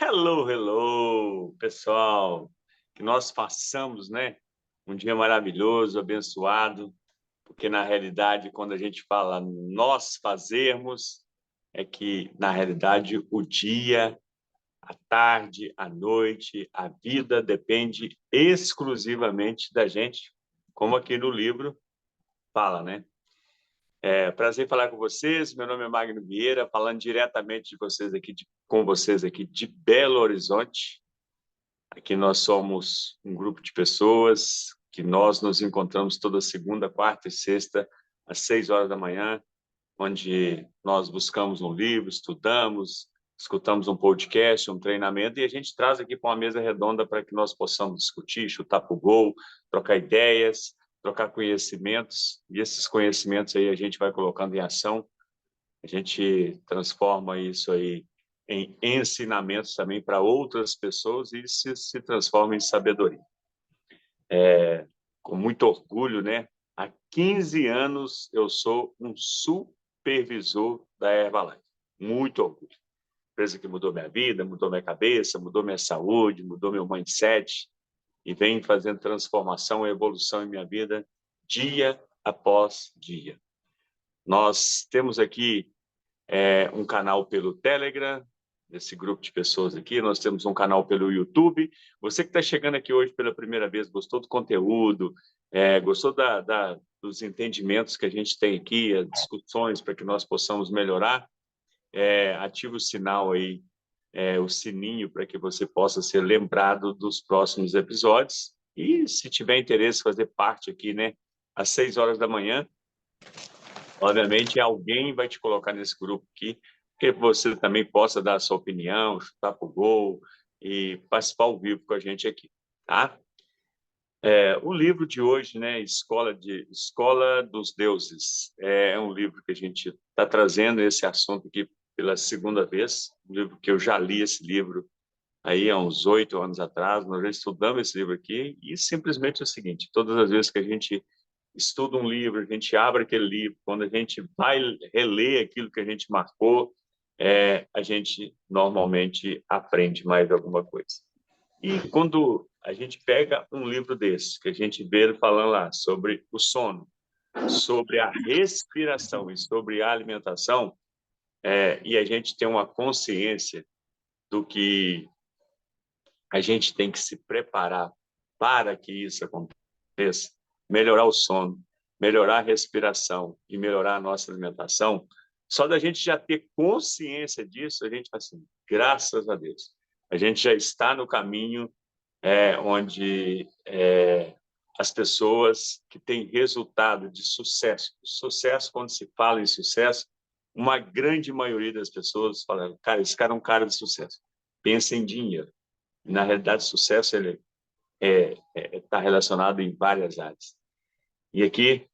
Hello, hello, pessoal. Que nós façamos, né, um dia maravilhoso, abençoado, porque na realidade, quando a gente fala nós fazermos, é que na realidade o dia, a tarde, a noite, a vida depende exclusivamente da gente, como aqui no livro fala, né? É prazer falar com vocês. Meu nome é Magno Vieira, falando diretamente com vocês aqui de Belo Horizonte. Aqui nós somos um grupo de pessoas que nós nos encontramos toda segunda, quarta e sexta, às 6 horas da manhã, onde nós buscamos um livro, estudamos, escutamos um podcast, um treinamento, e a gente traz aqui para uma mesa redonda para que nós possamos discutir, chutar para o gol, trocar ideias, trocar conhecimentos, e esses conhecimentos aí a gente vai colocando em ação, a gente transforma isso aí em ensinamentos também para outras pessoas e se transforma em sabedoria. Com muito orgulho, né? Há 15 anos eu sou um supervisor da Herbalife. Muito orgulho. Empresa que mudou minha vida, mudou minha cabeça, mudou minha saúde, mudou meu mindset e vem fazendo transformação e evolução em minha vida dia após dia. Nós temos aqui um canal pelo Telegram, desse grupo de pessoas aqui. Nós temos um canal pelo YouTube. Você que está chegando aqui hoje pela primeira vez, gostou do conteúdo, gostou dos entendimentos que a gente tem aqui, as discussões para que nós possamos melhorar, ativa o sinal aí, o sininho para que você possa ser lembrado dos próximos episódios. E se tiver interesse em fazer parte aqui, né, às 6 horas da manhã, obviamente, alguém vai te colocar nesse grupo aqui, que você também possa dar a sua opinião, chutar para o gol e participar ao vivo com a gente aqui, tá? O livro de hoje, né, Escola dos Deuses, é um livro que a gente está trazendo esse assunto aqui pela segunda vez, um livro que eu já li esse livro aí há uns 8 anos atrás, nós já estudamos esse livro aqui e simplesmente é o seguinte, todas as vezes que a gente estuda um livro, a gente abre aquele livro, quando a gente vai reler aquilo que a gente marcou, a gente normalmente aprende mais alguma coisa. E quando a gente pega um livro desse, que a gente vê ele falando lá sobre o sono, sobre a respiração e sobre a alimentação, e a gente tem uma consciência do que a gente tem que se preparar para que isso aconteça, melhorar o sono, melhorar a respiração e melhorar a nossa alimentação, só da gente já ter consciência disso, a gente fala assim, graças a Deus, a gente já está no caminho onde as pessoas que têm resultado de sucesso, quando se fala em sucesso, uma grande maioria das pessoas fala, cara, esse cara é um cara de sucesso, pensa em dinheiro. Na realidade, o sucesso ele está relacionado em várias áreas. E aqui,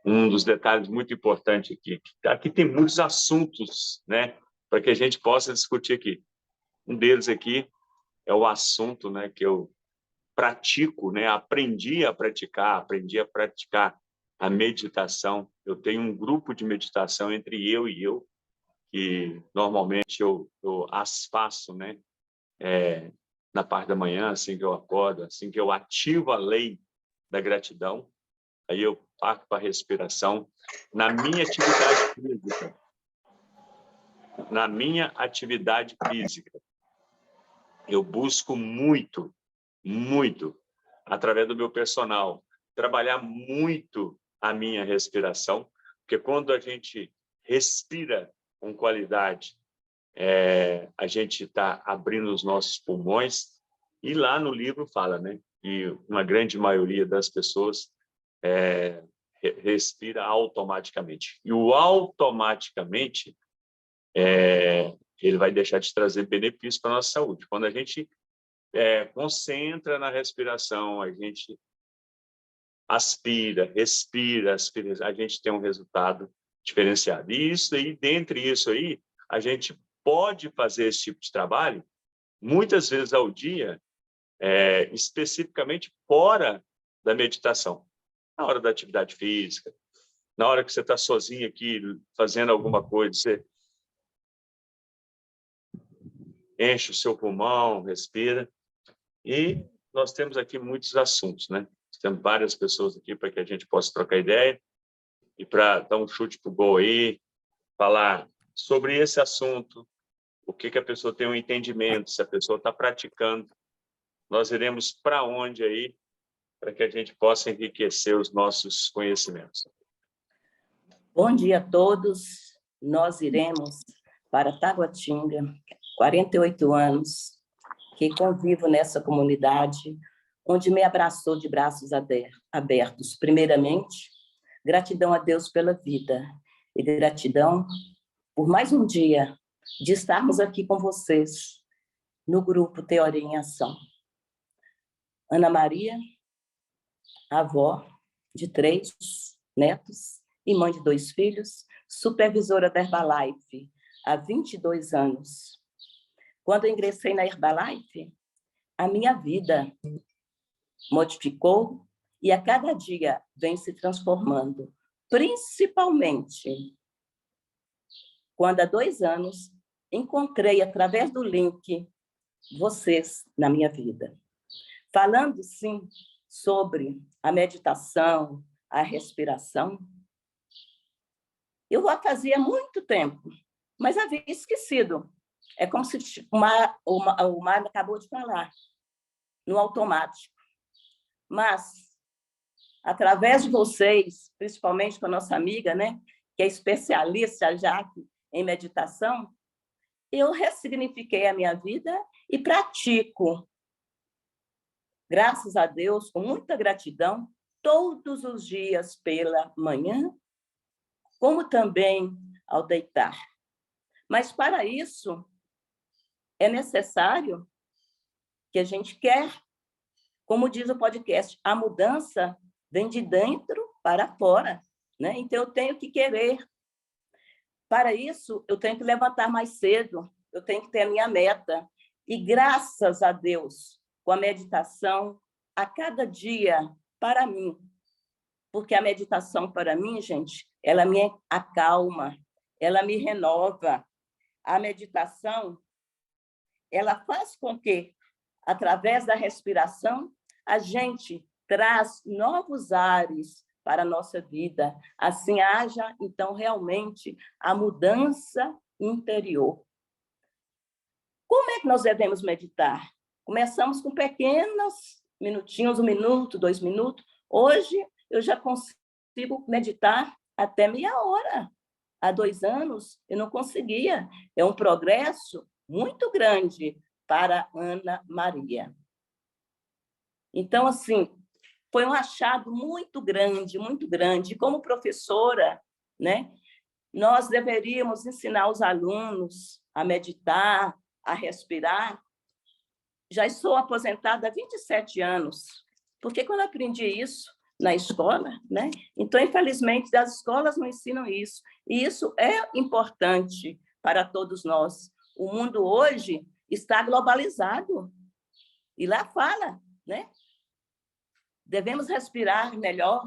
um dos detalhes muito importantes aqui tem muitos assuntos, né, para que a gente possa discutir aqui. Um deles aqui é o assunto, né, que eu pratico, né, aprendi a praticar a meditação. Eu tenho um grupo de meditação entre eu e eu, que normalmente eu as faço, né, na parte da manhã, assim que eu acordo, assim que eu ativo a lei da gratidão, aí eu parto para a respiração. Na minha atividade física, eu busco muito, muito, através do meu personal, trabalhar muito a minha respiração, porque quando a gente respira com qualidade, a gente está abrindo os nossos pulmões, e lá no livro fala, né, que uma grande maioria das pessoas respira automaticamente. E o automaticamente, ele vai deixar de trazer benefícios para a nossa saúde. Quando a gente concentra na respiração, a gente respira, a gente tem um resultado diferenciado. E isso aí, dentre isso aí, a gente pode fazer esse tipo de trabalho muitas vezes ao dia, especificamente fora da meditação, na hora da atividade física, na hora que você está sozinho aqui fazendo alguma coisa, você enche o seu pulmão, respira. E nós temos aqui muitos assuntos, né? Temos várias pessoas aqui para que a gente possa trocar ideia e para dar um chute para o gol aí, falar sobre esse assunto, o que a pessoa tem um entendimento, se a pessoa está praticando. Nós iremos para onde aí, para que a gente possa enriquecer os nossos conhecimentos. Bom dia a todos. Nós iremos para Taguatinga, 48 anos, que convivo nessa comunidade, onde me abraçou de braços abertos. Primeiramente, gratidão a Deus pela vida e gratidão por mais um dia de estarmos aqui com vocês no grupo Teoria em Ação. Ana Maria, avó de 3 netos e mãe de 2 filhos, supervisora da Herbalife há 22 anos. Quando eu ingressei na Herbalife, a minha vida modificou e a cada dia vem se transformando, principalmente quando há 2 anos encontrei, através do link, vocês na minha vida. Falando, sim, sobre a meditação, a respiração, eu já fazia muito tempo, mas havia esquecido. É como se o mar acabou de falar, no automático. Mas, através de vocês, principalmente com a nossa amiga, né, que é especialista, a Jaque, em meditação, eu ressignifiquei a minha vida e pratico, graças a Deus, com muita gratidão, todos os dias pela manhã, como também ao deitar. Mas, para isso, é necessário que a gente quer, como diz o podcast, a mudança vem de dentro para fora, né? Então, eu tenho que querer. Para isso, eu tenho que levantar mais cedo, eu tenho que ter a minha meta. E, graças a Deus, com a meditação, a cada dia, para mim, porque a meditação, para mim, gente, ela me acalma, ela me renova. A meditação, ela faz com que, através da respiração, a gente traz novos ares para a nossa vida. Assim haja, então, realmente, a mudança interior. Como é que nós devemos meditar? Começamos com pequenos minutinhos, 1 minuto, 2 minutos. Hoje, eu já consigo meditar até meia hora. Há 2 anos, eu não conseguia. É um progresso muito grande para Ana Maria. Então, assim, foi um achado muito grande, muito grande. E como professora, né, nós deveríamos ensinar os alunos a meditar, a respirar. Já sou aposentada há 27 anos, porque quando eu aprendi isso na escola, né? Então, infelizmente, as escolas não ensinam isso. E isso é importante para todos nós. O mundo hoje está globalizado. E lá fala, né? Devemos respirar melhor,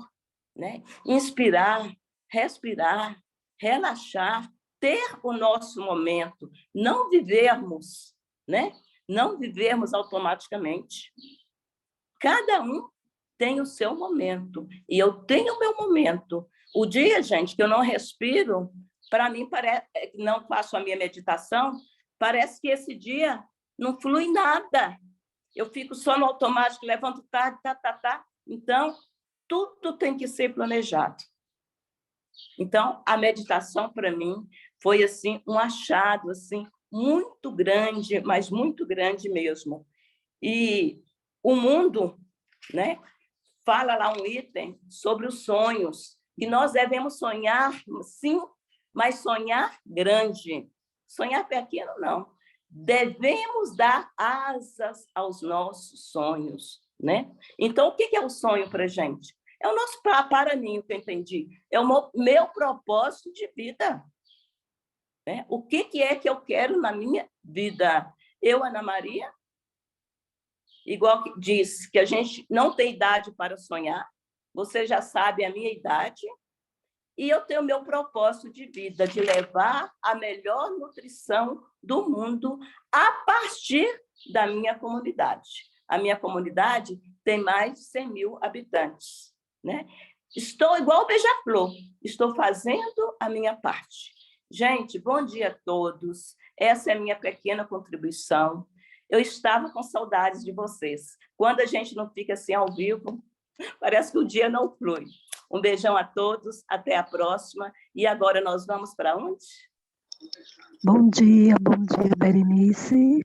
né? Inspirar, respirar, relaxar, ter o nosso momento, não vivermos, né? Não vivermos automaticamente. Cada um tem o seu momento, e eu tenho o meu momento. O dia, gente, que eu não respiro, para mim, parece, não faço a minha meditação, parece que esse dia não flui nada. Eu fico só no automático, levanto tarde, tá. Então, tudo tem que ser planejado. Então, a meditação, para mim, foi assim, um achado assim, muito grande, mas muito grande mesmo. E o mundo, né, fala lá um item sobre os sonhos, que nós devemos sonhar, sim, mas sonhar grande. Sonhar pequeno, não. Devemos dar asas aos nossos sonhos, né? Então, o que é o sonho para a gente? É o nosso para mim, que eu entendi. É o meu propósito de vida. Né? O que é que eu quero na minha vida? Eu, Ana Maria, igual que disse que a gente não tem idade para sonhar, você já sabe a minha idade, E eu tenho o meu propósito de vida, de levar a melhor nutrição do mundo a partir da minha comunidade. A minha comunidade tem mais de 100 mil habitantes, né? Estou igual o Beija-Flor, estou fazendo a minha parte. Gente, bom dia a todos. Essa é a minha pequena contribuição. Eu estava com saudades de vocês. Quando a gente não fica assim ao vivo, parece que o dia não flui. Um beijão a todos, até a próxima. E agora nós vamos para onde? Bom dia, Berenice.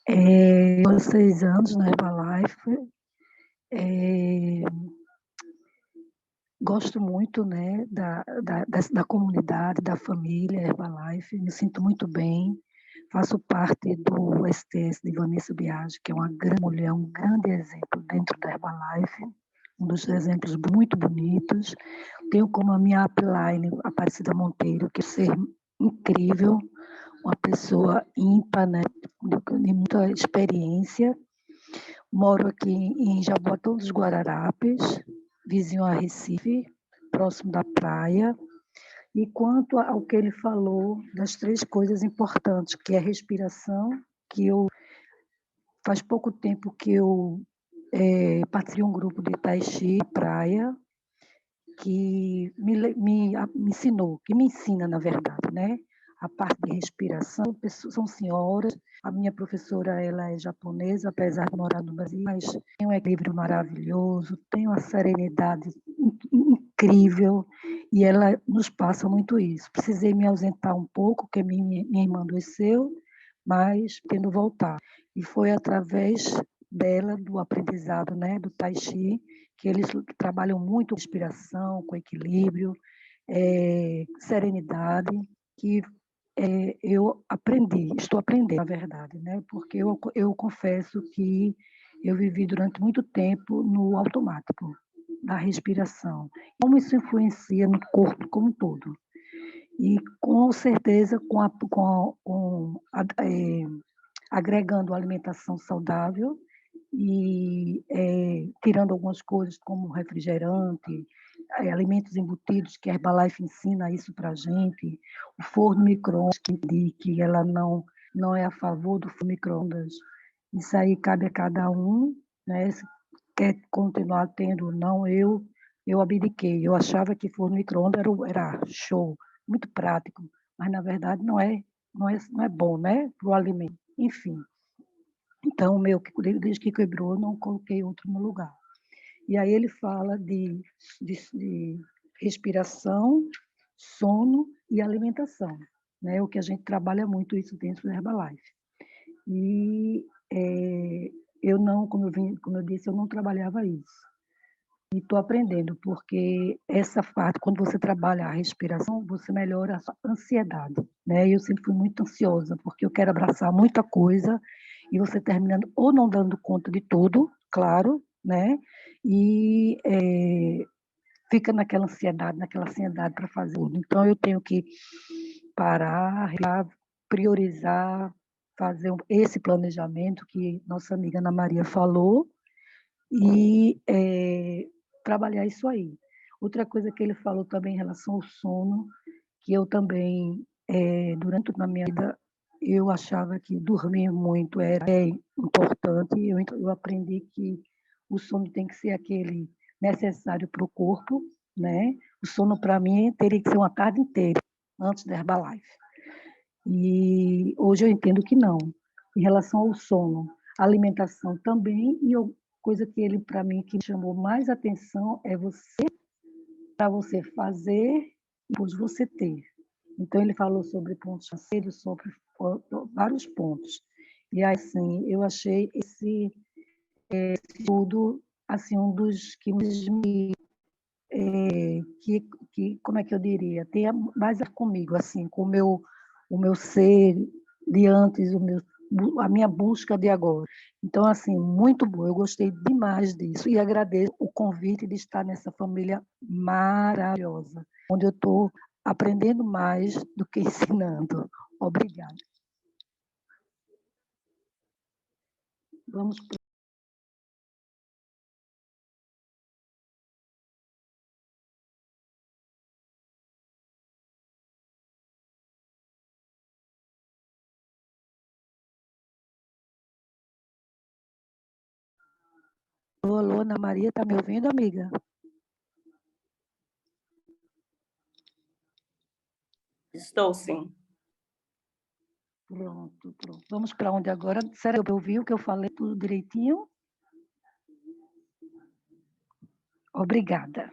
6 anos na Herbalife. Gosto muito, né, da comunidade, da família Herbalife, me sinto muito bem. Faço parte do STS de Vanessa Biagi, que é uma grande mulher, um grande exemplo dentro da Herbalife, um dos exemplos muito bonitos. Tenho como a minha upline, Aparecida Monteiro, que é um ser incrível, uma pessoa ímpar, né, de muita experiência. Moro aqui em Jaboatão dos Guararapes, vizinho a Recife, próximo da praia. E quanto ao que ele falou das 3 coisas importantes, que é a respiração, que faz pouco tempo que eu participei de um grupo de Tai Chi praia, que me ensinou, que me ensina, na verdade, né? A parte de respiração. São senhoras. A minha professora, ela é japonesa, apesar de morar no Brasil, mas tem um equilíbrio maravilhoso, tem uma serenidade incrível, e ela nos passa muito isso. Precisei me ausentar um pouco, porque minha irmã adoeceu, mas tendo voltar. E foi através dela, do aprendizado, né, do Tai Chi, que eles trabalham muito com respiração, com equilíbrio, serenidade, que eu estou aprendendo, na verdade, né? Porque eu confesso que eu vivi durante muito tempo no automático, na respiração. Como isso influencia no corpo como um todo. E, com certeza, agregando alimentação saudável e tirando algumas coisas como refrigerante, alimentos embutidos, que a Herbalife ensina isso para a gente, o forno micro-ondas, que ela não é a favor do forno micro-ondas. Isso aí cabe a cada um, né? Se quer continuar tendo ou não, eu abdiquei. Eu achava que forno micro-ondas era show, muito prático, mas na verdade não é bom, né, para o alimento. Enfim, então o meu, desde que quebrou, não coloquei outro no lugar. E aí ele fala de respiração, sono e alimentação, né? O que a gente trabalha muito isso dentro da Herbalife. E eu não, como eu disse, eu não trabalhava isso. E estou aprendendo, porque essa parte, quando você trabalha a respiração, você melhora a sua ansiedade, né? Eu sempre fui muito ansiosa, porque eu quero abraçar muita coisa, e você terminando ou não dando conta de tudo, claro, né? E fica naquela ansiedade para fazer tudo. Então, eu tenho que parar, priorizar, fazer esse planejamento que nossa amiga Ana Maria falou, e trabalhar isso aí. Outra coisa que ele falou também em relação ao sono, que eu também, durante a minha vida, eu achava que dormir muito era importante. Eu aprendi que o sono tem que ser aquele necessário para o corpo, né? O sono, para mim, teria que ser uma tarde inteira, antes da Herbalife. E hoje eu entendo que não. Em relação ao sono, alimentação também, e coisa que ele, para mim, que me chamou mais atenção é para você fazer e depois você ter. Então, ele falou sobre pontos financeiros, sobre vários pontos. E, assim, eu achei esse estudo, assim, um dos que me... como é que eu diria? Tem mais a ver comigo, assim, com o meu ser de antes, a minha busca de agora. Então, assim, muito bom. Eu gostei demais disso e agradeço o convite de estar nessa família maravilhosa, onde eu estou aprendendo mais do que ensinando. Obrigada. Vamos Alô, Ana Maria, está me ouvindo, amiga? Estou, sim. Pronto. Vamos para onde agora? Será que eu ouvi o que eu falei tudo direitinho? Obrigada.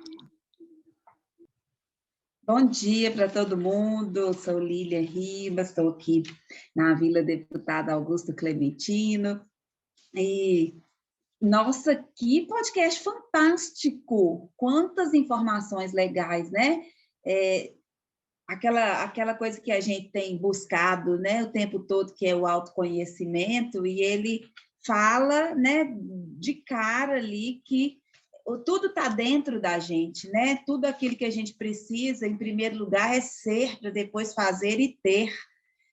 Bom dia para todo mundo, sou Lília Ribas, estou aqui na Vila Deputada Augusto Clementino, e nossa, que podcast fantástico! Quantas informações legais, né? Aquela coisa que a gente tem buscado, né, o tempo todo, que é o autoconhecimento, e ele fala, né, de cara ali que tudo está dentro da gente, né? Tudo aquilo que a gente precisa, em primeiro lugar, é ser, para depois fazer e ter,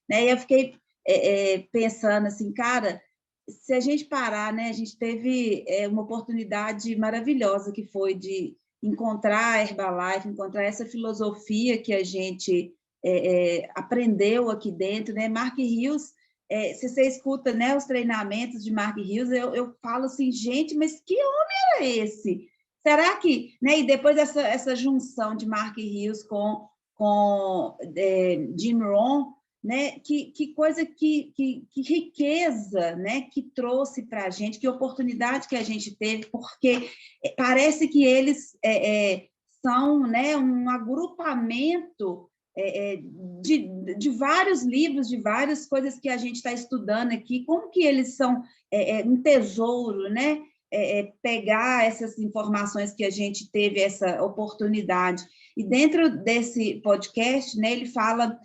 né? E eu fiquei pensando assim, cara, se a gente parar, né? A gente teve uma oportunidade maravilhosa que foi de encontrar a Herbalife, encontrar essa filosofia que a gente aprendeu aqui dentro, né? Mark Hills, se você escuta, né, os treinamentos de Mark Hills, eu falo assim, gente, mas que homem era esse? Será que, né? E depois essa junção de Mark Hills com Jim Rohn, né? Que coisa, que riqueza, né? Que trouxe para a gente, que oportunidade que a gente teve, porque parece que eles são, né, um agrupamento de vários livros, de várias coisas que a gente está estudando aqui, como que eles são um tesouro, né? Pegar essas informações que a gente teve essa oportunidade. E dentro desse podcast, né, ele fala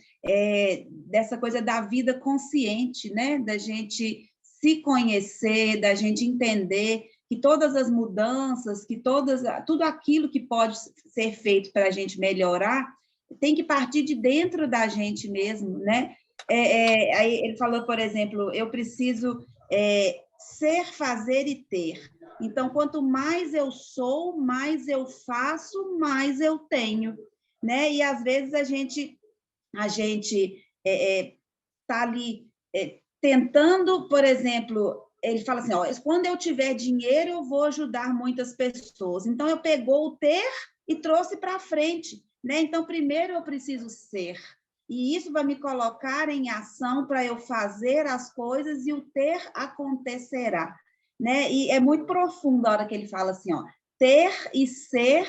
dessa coisa da vida consciente, né, da gente se conhecer, da gente entender que todas as mudanças, que tudo aquilo que pode ser feito para a gente melhorar, tem que partir de dentro da gente mesmo, né? Aí ele falou, por exemplo, eu preciso ser, fazer e ter. Então, quanto mais eu sou, mais eu faço, mais eu tenho, né? E às vezes a gente está ali tentando, por exemplo, ele fala assim, ó, quando eu tiver dinheiro, eu vou ajudar muitas pessoas. Então, eu pegou o ter e trouxe para frente, né? Então, primeiro eu preciso ser. E isso vai me colocar em ação para eu fazer as coisas e o ter acontecerá, né? E é muito profundo a hora que ele fala assim, ó, ter e ser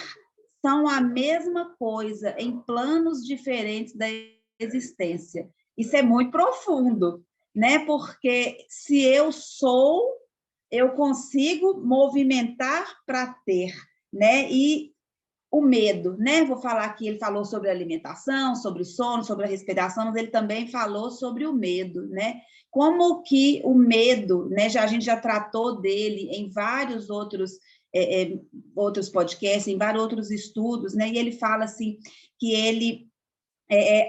são a mesma coisa em planos diferentes da existência. Isso é muito profundo, né? Porque se eu sou, eu consigo movimentar para ter, né? E o medo, né? Vou falar aqui, ele falou sobre a alimentação, sobre o sono, sobre a respiração, mas ele também falou sobre o medo, né? Como que o medo, né? A gente já tratou dele em vários outros podcasts, em vários outros estudos, né? E ele fala assim que ele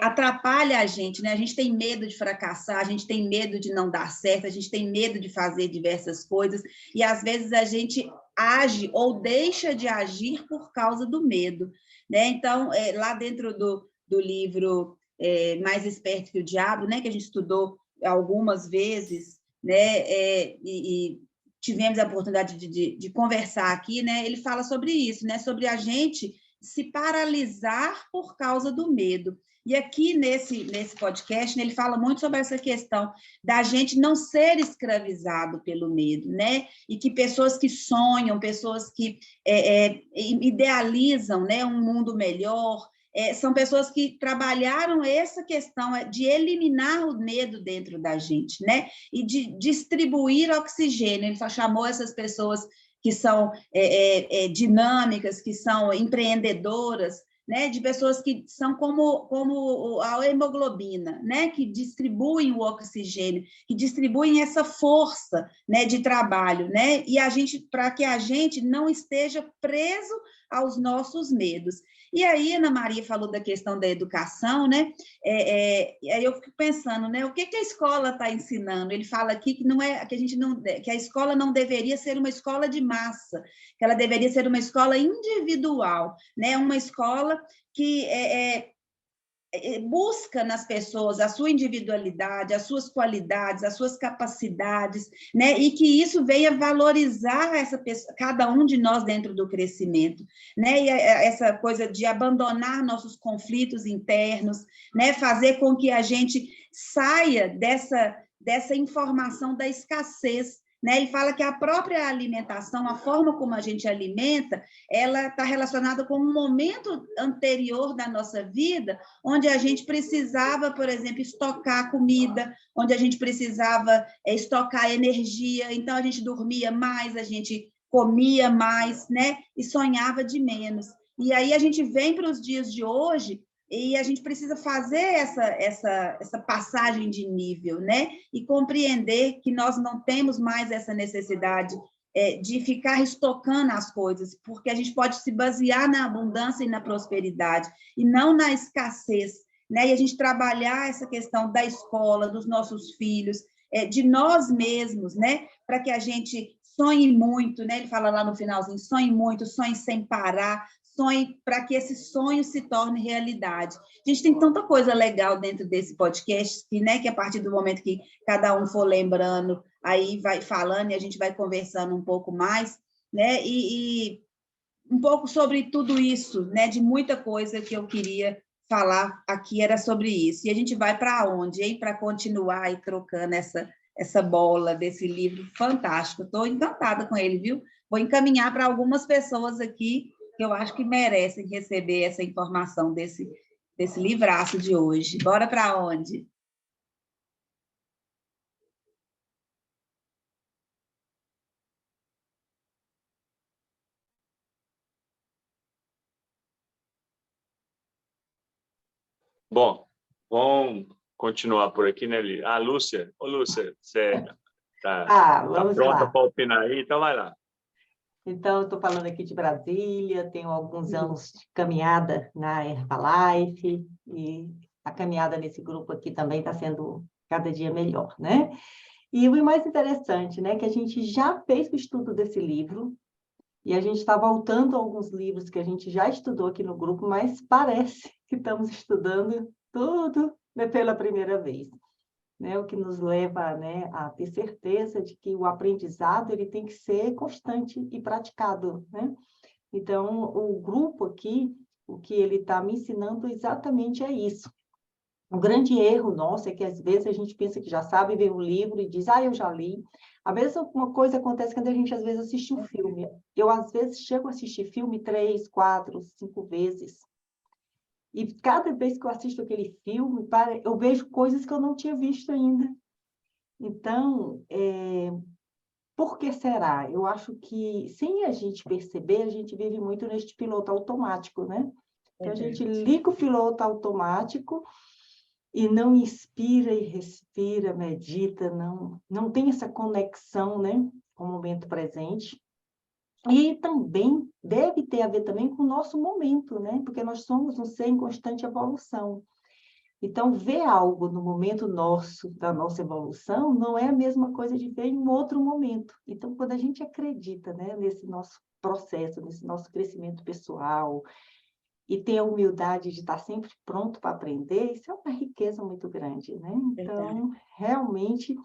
atrapalha a gente, né? A gente tem medo de fracassar, a gente tem medo de não dar certo, a gente tem medo de fazer diversas coisas, e às vezes a gente age ou deixa de agir por causa do medo, né? Então, lá dentro do livro Mais Esperto que o Diabo, né? Que a gente estudou algumas vezes, né? E tivemos a oportunidade de conversar aqui, né? Ele fala sobre isso, né? Sobre a gente se paralisar por causa do medo. E aqui nesse podcast, né, ele fala muito sobre essa questão da gente não ser escravizado pelo medo, né? E que pessoas que sonham, pessoas que idealizam, né, um mundo melhor, são pessoas que trabalharam essa questão de eliminar o medo dentro da gente, né? E de distribuir oxigênio. Ele chamou essas pessoas que são dinâmicas, que são empreendedoras, né, de pessoas que são como a hemoglobina, né, que distribuem o oxigênio, que distribuem essa força, né, de trabalho, né, e para que a gente não esteja preso aos nossos medos. E aí, Ana Maria falou da questão da educação, né? Aí eu fico pensando, né? O que a escola está ensinando? Ele fala aqui que não é que a escola não deveria ser uma escola de massa, que ela deveria ser uma escola individual, né? Uma escola que busca nas pessoas a sua individualidade, as suas qualidades, as suas capacidades, né? E que isso venha valorizar essa pessoa, cada um de nós dentro do crescimento, né? E essa coisa de abandonar nossos conflitos internos, né? Fazer com que a gente saia dessa informação da escassez, né? Ele fala que a própria alimentação, a forma como a gente alimenta, ela está relacionada com um momento anterior da nossa vida, onde a gente precisava, por exemplo, estocar comida, onde a gente precisava estocar energia, então a gente dormia mais, a gente comia mais, né? E sonhava de menos. E aí a gente vem para os dias de hoje e a gente precisa fazer essa passagem de nível, né? E compreender que nós não temos mais essa necessidade de ficar estocando as coisas, porque a gente pode se basear na abundância e na prosperidade, e não na escassez, né? E a gente trabalhar essa questão da escola, dos nossos filhos, de nós mesmos, né? Para que a gente sonhe muito, né? Ele fala lá no finalzinho, sonhe muito, sonhe sem parar, sonhe para que esse sonho se torne realidade. A gente tem tanta coisa legal dentro desse podcast, que, né, que a partir do momento que cada um for lembrando, aí vai falando e a gente vai conversando um pouco mais, né? E um pouco sobre tudo isso, né? De muita coisa que eu queria falar aqui era sobre isso. E a gente vai para onde, hein? Para continuar aí trocando essa bola desse livro fantástico. Estou encantada com ele, viu? Vou encaminhar para algumas pessoas aqui que eu acho que merecem receber essa informação desse livraço de hoje. Bora para onde? Bom, vamos continuar por aqui, né, Lili? Ah, Lúcia. Ô, Lúcia, você tá Vamos pronta lá. para opinar aí? Então vai lá. Então, eu estou falando aqui de Brasília, tenho alguns anos de caminhada na Herbalife, e a caminhada nesse grupo aqui também está sendo cada dia melhor, né? E o mais interessante, né, que a gente já fez o estudo desse livro, e a gente está voltando a alguns livros que a gente já estudou aqui no grupo, mas parece que estamos estudando tudo pela primeira vez. Né, o que nos leva, né, a ter certeza de que o aprendizado ele tem que ser constante e praticado, né? Então, o grupo aqui, o que ele está me ensinando exatamente é isso. O grande erro nosso é que, às vezes, a gente pensa que já sabe, vê um livro e diz, eu já li. A mesma coisa acontece quando a gente, às vezes, assiste um filme. Eu, às vezes, chego a assistir filme 3, 4, 5 vezes. E cada vez que eu assisto aquele filme, eu vejo coisas que eu não tinha visto ainda. Então, por que será? Eu acho que, sem a gente perceber, a gente vive muito neste piloto automático, né? Então, a gente liga o piloto automático e não inspira e respira, medita, não tem essa conexão, né, com o momento presente. E também deve ter a ver também com o nosso momento, né? Porque nós somos um ser em constante evolução. Então, ver algo no momento da nossa evolução, não é a mesma coisa de ver em um outro momento. Então, quando a gente acredita, né, nesse nosso processo, nesse nosso crescimento pessoal, e tem a humildade de estar sempre pronto para aprender, isso é uma riqueza muito grande, né? Então, realmente,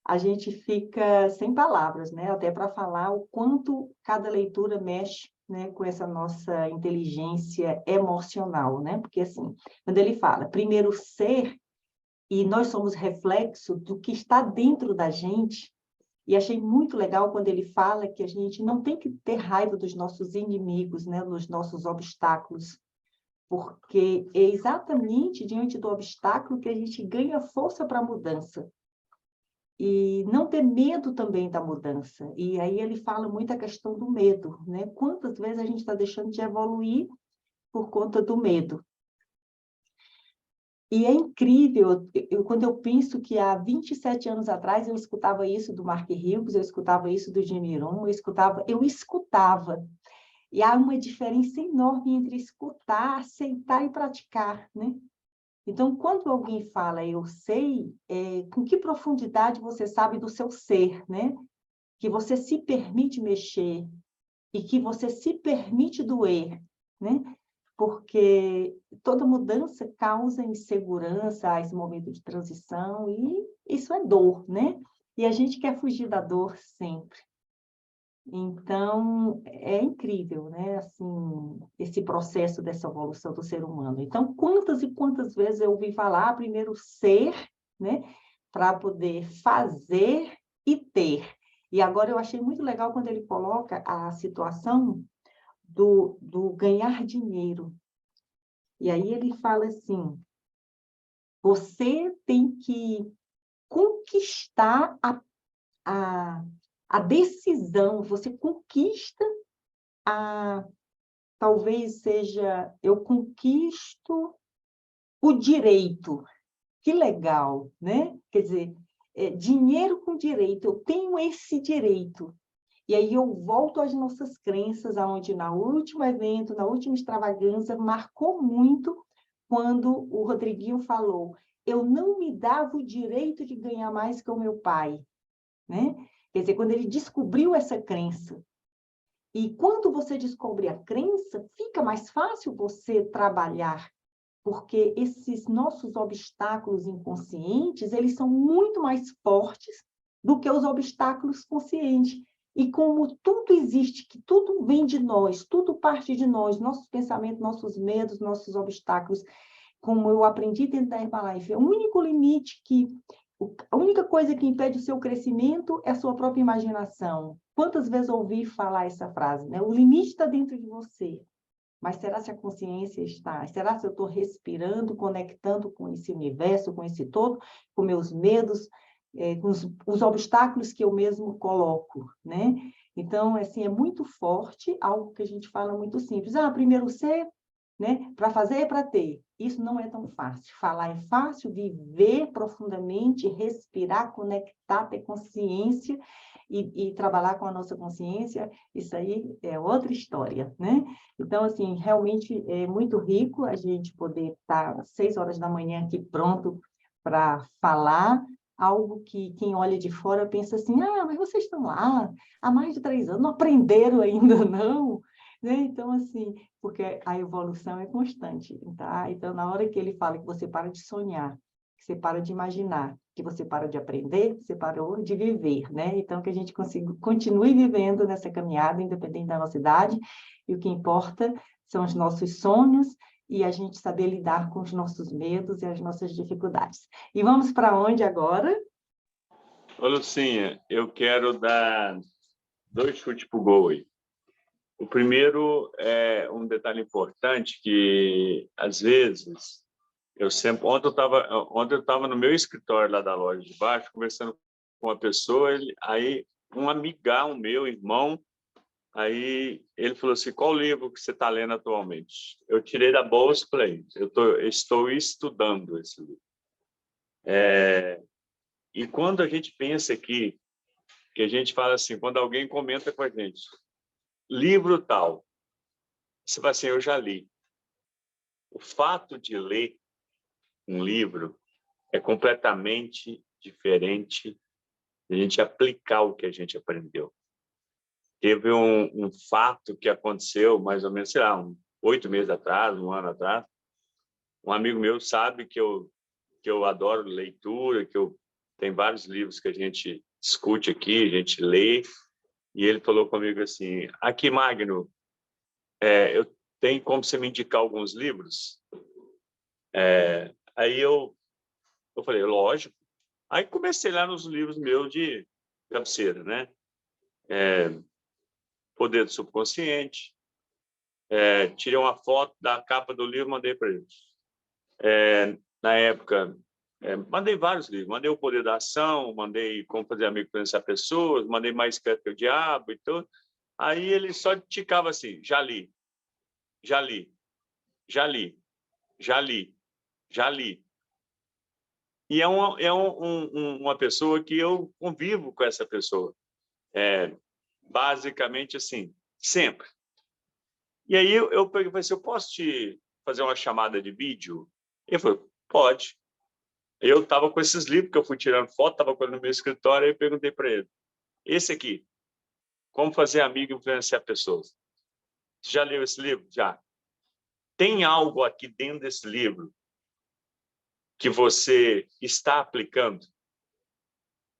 a gente fica sem palavras, né? Até para falar o quanto cada leitura mexe, né, com essa nossa inteligência emocional, né? Porque, assim, quando ele fala, primeiro ser, e nós somos reflexo do que está dentro da gente, e achei muito legal quando ele fala que a gente não tem que ter raiva dos nossos inimigos, né, dos nossos obstáculos, porque é exatamente diante do obstáculo que a gente ganha força para a mudança. E não ter medo também da mudança. E aí ele fala muito a questão do medo, né? Quantas vezes a gente está deixando de evoluir por conta do medo? E é incrível, quando eu penso que há 27 anos atrás eu escutava isso do Mark Hughes, eu escutava isso do Jimmy Rohn, eu escutava. E há uma diferença enorme entre escutar, aceitar e praticar, né? Então, quando alguém fala eu sei, com que profundidade você sabe do seu ser, né? Que você se permite mexer e que você se permite doer, né? porque toda mudança causa insegurança, esse momento de transição, e isso é dor, né? E a gente quer fugir da dor sempre. Então, é incrível, né? Assim, esse processo dessa evolução do ser humano. Então, quantas e quantas vezes eu ouvi falar, primeiro ser, né? Para poder fazer e ter. E agora eu achei muito legal quando ele coloca a situação do ganhar dinheiro. E aí ele fala assim, você tem que conquistar a decisão, você conquista talvez seja, eu conquisto o direito. Que legal, né? Quer dizer, dinheiro com direito, eu tenho esse direito. E aí eu volto às nossas crenças, aonde na último evento, na última extravagância, marcou muito quando o Rodriguinho falou, eu não me dava o direito de ganhar mais que o meu pai, né? Quer dizer, quando ele descobriu essa crença. E quando você descobre a crença, fica mais fácil você trabalhar, porque esses nossos obstáculos inconscientes, eles são muito mais fortes do que os obstáculos conscientes. E como tudo existe, que tudo vem de nós, tudo parte de nós, nossos pensamentos, nossos medos, nossos obstáculos, como eu aprendi dentro da Herbalife, é o único limite a única coisa que impede o seu crescimento é a sua própria imaginação. Quantas vezes eu ouvi falar essa frase, né? O limite está dentro de você. Mas será se a consciência está? Será se eu estou respirando, conectando com esse universo, com esse todo, com meus medos, com os obstáculos que eu mesmo coloco, né? Então, assim, é muito forte, algo que a gente fala muito simples. Primeiro ser, né? Para fazer é para ter. Isso não é tão fácil. Falar é fácil, viver profundamente, respirar, conectar, ter consciência e trabalhar com a nossa consciência, isso aí é outra história, né? Então, assim, realmente é muito rico a gente poder estar às 6 horas da manhã aqui pronto para falar algo que quem olha de fora pensa assim, mas vocês estão lá há mais de 3 anos, não aprenderam ainda, não? Né? Então, assim, porque a evolução é constante, tá? Então, na hora que ele fala que você para de sonhar, que você para de imaginar, que você para de aprender, você parou de viver, né? Então, que a gente continue vivendo nessa caminhada, independente da nossa idade, e o que importa são os nossos sonhos e a gente saber lidar com os nossos medos e as nossas dificuldades. E vamos para onde agora? Ô, Lucinha, eu quero dar 2 chutes para o gol aí. O primeiro é um detalhe importante que, às vezes, ontem eu estava no meu escritório lá da loja de baixo, conversando com uma pessoa, aí um amigão meu, irmão, aí ele falou assim, qual livro que você está lendo atualmente? Eu tirei da bolsa e falei, estou estudando esse livro. E quando a gente pensa aqui, que a gente fala assim, quando alguém comenta com a gente, livro tal, você fala assim, eu já li. O fato de ler um livro é completamente diferente de a gente aplicar o que a gente aprendeu. Teve um fato que aconteceu mais ou menos, sei lá, 8 meses atrás, 1 ano atrás. Um amigo meu sabe que eu adoro leitura, que eu tenho vários livros que a gente discute aqui, a gente lê, e ele falou comigo assim, aqui, Magno, eu tenho como você me indicar alguns livros? Aí eu falei, lógico. Aí comecei lá nos livros meus de cabeceira, né? Poder do Subconsciente. Tirei uma foto da capa do livro, mandei para eles. Na época, mandei vários livros. Mandei O Poder da Ação, mandei Como Fazer Amigo Influenciar Pessoas, mandei Mais Esperto que o Diabo e tudo. Aí ele só ticava assim, já li, já li, já li, já li, já li. E é uma pessoa que eu convivo com essa pessoa. Basicamente assim, sempre. E aí eu peguei e falei assim, eu posso te fazer uma chamada de vídeo? Ele falou, pode. Eu estava com esses livros que eu fui tirando foto, estava com ele no meu escritório, e perguntei para ele, esse aqui, Como Fazer Amigo e Influenciar Pessoas. Você já leu esse livro? Já. tem algo aqui dentro desse livro que você está aplicando?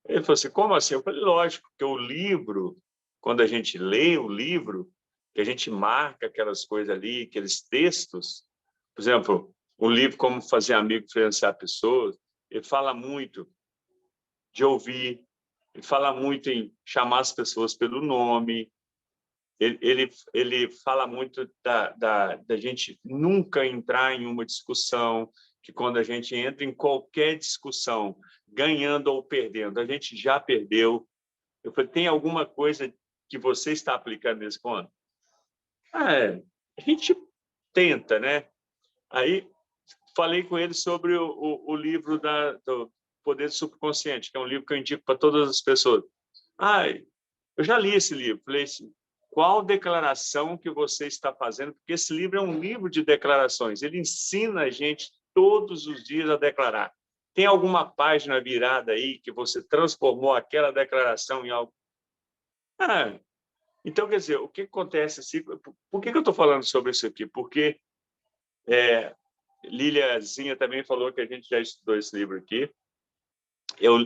Ele falou assim, como assim? Eu falei, lógico, que o livro, quando a gente lê o livro, que a gente marca aquelas coisas ali, aqueles textos, por exemplo, um livro como Fazer Amigo, Influenciar Pessoas, ele fala muito de ouvir, ele fala muito em chamar as pessoas pelo nome, ele fala muito da gente nunca entrar em uma discussão, que quando a gente entra em qualquer discussão, ganhando ou perdendo, a gente já perdeu. Eu falei, tem alguma coisa que você está aplicando nesse ponto? A gente tenta, né? Aí falei com ele sobre o livro do Poder do Subconsciente, que é um livro que eu indico para todas as pessoas. Eu já li esse livro. Falei assim, qual declaração que você está fazendo? Porque esse livro é um livro de declarações. Ele ensina a gente todos os dias a declarar. Tem alguma página virada aí que você transformou aquela declaração em algo? Então, quer dizer, o que acontece assim? Por que eu estou falando sobre isso aqui? Porque Liliazinha também falou que a gente já estudou esse livro aqui. Eu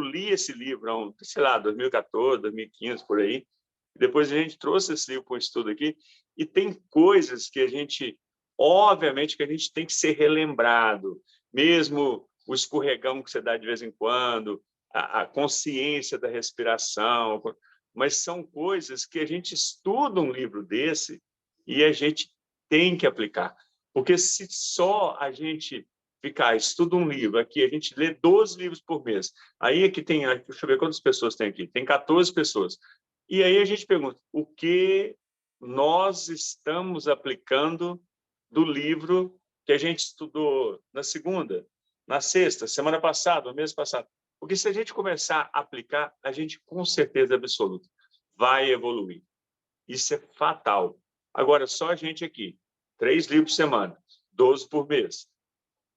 li esse livro, sei lá, 2014, 2015, por aí. Depois a gente trouxe esse livro para o estudo aqui. E tem coisas que a gente, obviamente, que a gente tem que ser relembrado. Mesmo o escorregão que você dá de vez em quando, a consciência da respiração. Mas são coisas que a gente estuda um livro desse e a gente tem que aplicar. Porque se só a gente estuda um livro aqui, a gente lê 12 livros por mês. Aí aqui tem, deixa eu ver quantas pessoas tem aqui. Tem 14 pessoas. E aí a gente pergunta, o que nós estamos aplicando do livro que a gente estudou na segunda, na sexta, semana passada, no mês passado? Porque se a gente começar a aplicar, a gente, com certeza absoluta, vai evoluir. Isso é fatal. Agora, só a gente aqui, 3 livros por semana, 12 por mês.